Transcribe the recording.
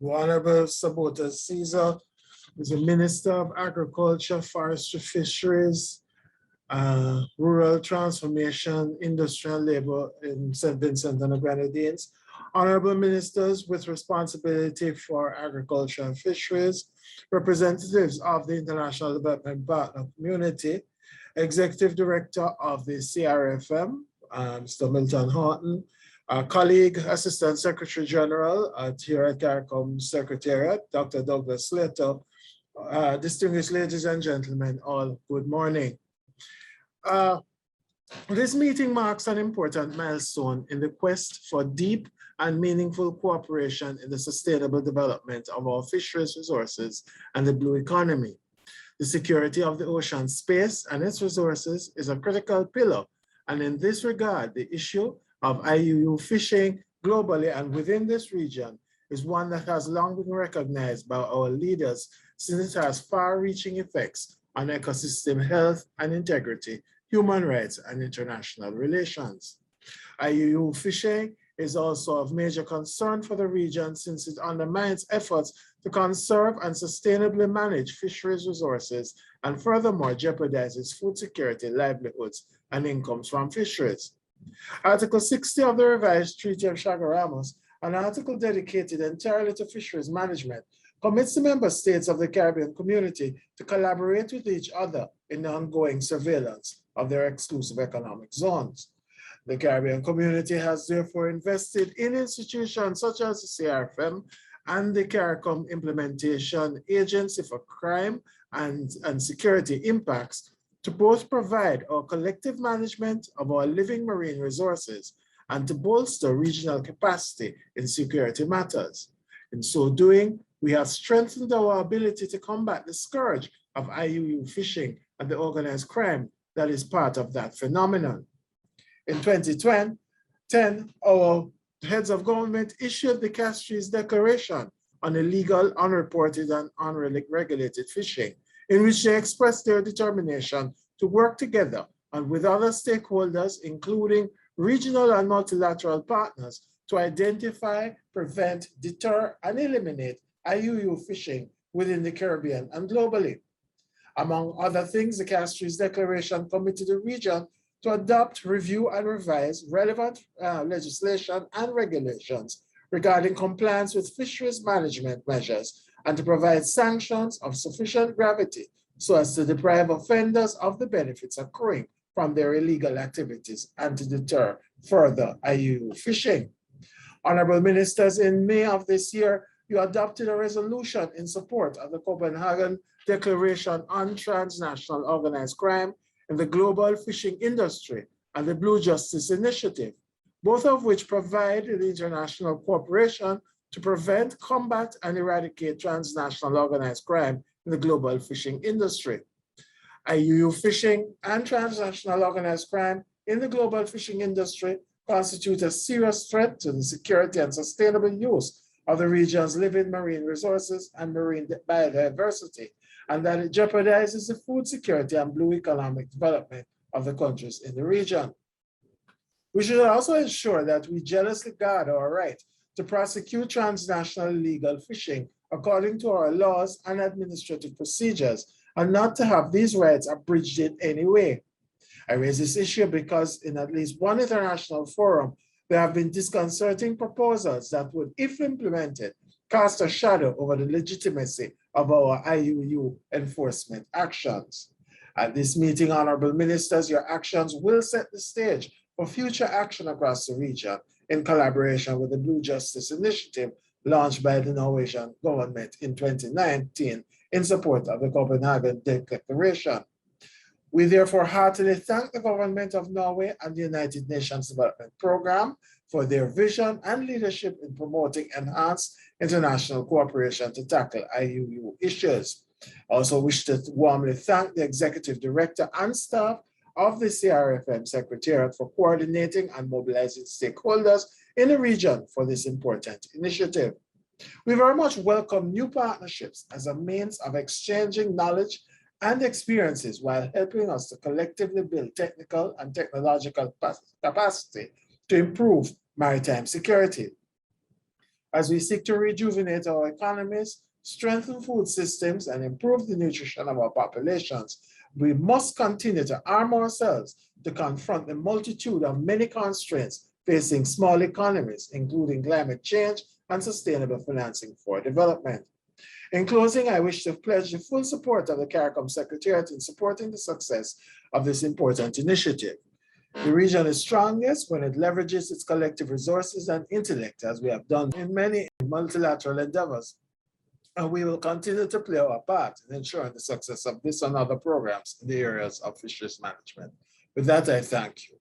Honorable Sabota Caesar is the Minister of Agriculture, Forestry, Fisheries, Rural Transformation, Industry and Labor in St. Vincent and the Grenadines. Honorable Ministers with responsibility for agriculture and fisheries, representatives of the International Development Partner Community, Executive Director of the CRFM, Mr. Milton Horton, colleague, Assistant Secretary General here at CARICOM Secretariat, Dr. Douglas Slater, distinguished ladies and gentlemen, all good morning. This meeting marks an important milestone in the quest for deep and meaningful cooperation in the sustainable development of our fisheries resources and the blue economy. The security of the ocean space and its resources is a critical pillar, and in this regard, the issue of IUU fishing globally and within this region is one that has long been recognized by our leaders since it has far-reaching effects on ecosystem health and integrity, human rights, and international relations. IUU fishing is also of major concern for the region since it undermines efforts to conserve and sustainably manage fisheries resources and furthermore jeopardizes food security, livelihoods, and incomes from fisheries. Article 60 of the revised Treaty of Chaguaramas, an article dedicated entirely to fisheries management, commits the member states of the Caribbean community to collaborate with each other in the ongoing surveillance of their exclusive economic zones. The Caribbean community has therefore invested in institutions such as the CRFM and the CARICOM Implementation Agency for Crime and Security Impacts to both provide our collective management of our living marine resources and to bolster regional capacity in security matters. In so doing, we have strengthened our ability to combat the scourge of IUU fishing and the organized crime that is part of that phenomenon. In 2010, our heads of government issued the Fisheries Declaration on illegal, unreported, and unregulated fishing, in which they expressed their determination to work together and with other stakeholders, including regional and multilateral partners, to identify, prevent, deter, and eliminate IUU fishing within the Caribbean and globally. Among other things, the Fisheries Declaration committed the region to adopt, review, and revise relevant legislation and regulations regarding compliance with fisheries management measures and to provide sanctions of sufficient gravity so as to deprive offenders of the benefits accruing from their illegal activities and to deter further IUU fishing. Honorable Ministers, in May of this year, you adopted a resolution in support of the Copenhagen Declaration on Transnational Organized Crime in the global fishing industry and the Blue Justice Initiative, both of which provide the international cooperation to prevent, combat, and eradicate transnational organized crime in the global fishing industry. IUU fishing and transnational organized crime in the global fishing industry constitute a serious threat to the security and sustainable use of the region's living marine resources and marine biodiversity, and that it jeopardizes the food security and blue economic development of the countries in the region. We should also ensure that we jealously guard our right to prosecute transnational illegal fishing according to our laws and administrative procedures, and not to have these rights abridged in any way. I raise this issue because in at least one international forum, there have been disconcerting proposals that would, if implemented, cast a shadow over the legitimacy of our IUU enforcement actions. At this meeting, Honorable Ministers, your actions will set the stage for future action across the region in collaboration with the Blue Justice Initiative launched by the Norwegian government in 2019 in support of the Copenhagen Declaration. We therefore heartily thank the government of Norway and the United Nations Development Programme for their vision and leadership in promoting enhanced international cooperation to tackle IUU issues. I also wish to warmly thank the Executive Director and staff of the CRFM Secretariat for coordinating and mobilizing stakeholders in the region for this important initiative. We very much welcome new partnerships as a means of exchanging knowledge and experiences while helping us to collectively build technical and technological capacity to improve maritime security. As we seek to rejuvenate our economies, strengthen food systems, and improve the nutrition of our populations, we must continue to arm ourselves to confront the multitude of many constraints facing small economies, including climate change and sustainable financing for development. In closing, I wish to pledge the full support of the CARICOM Secretariat in supporting the success of this important initiative. The region is strongest when it leverages its collective resources and intellect, as we have done in many multilateral endeavors. And we will continue to play our part in ensuring the success of this and other programs in the areas of fisheries management. With that, I thank you.